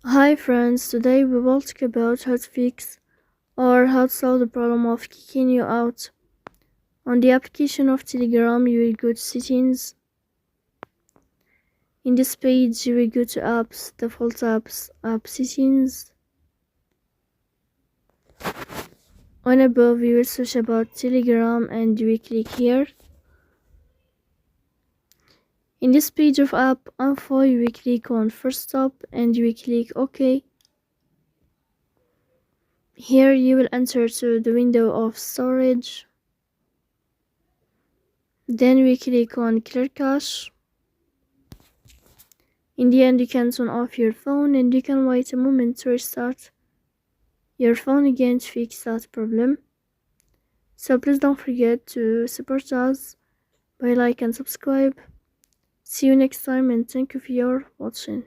Hi friends, today we will talk about how to fix or how to solve the problem of kicking you out. On the application of Telegram, you will go to settings. In this page, you will go to apps, default apps, app settings. On above, you will search about Telegram and you will click here. In this page of app info, you will click on first stop and you will click OK. Here you will enter to the window of storage. Then we click on clear cache. In the end, you can turn off your phone and you can wait a moment to restart your phone again to fix that problem. So please don't forget to support us by like and subscribe. See you next time and thank you for your watching.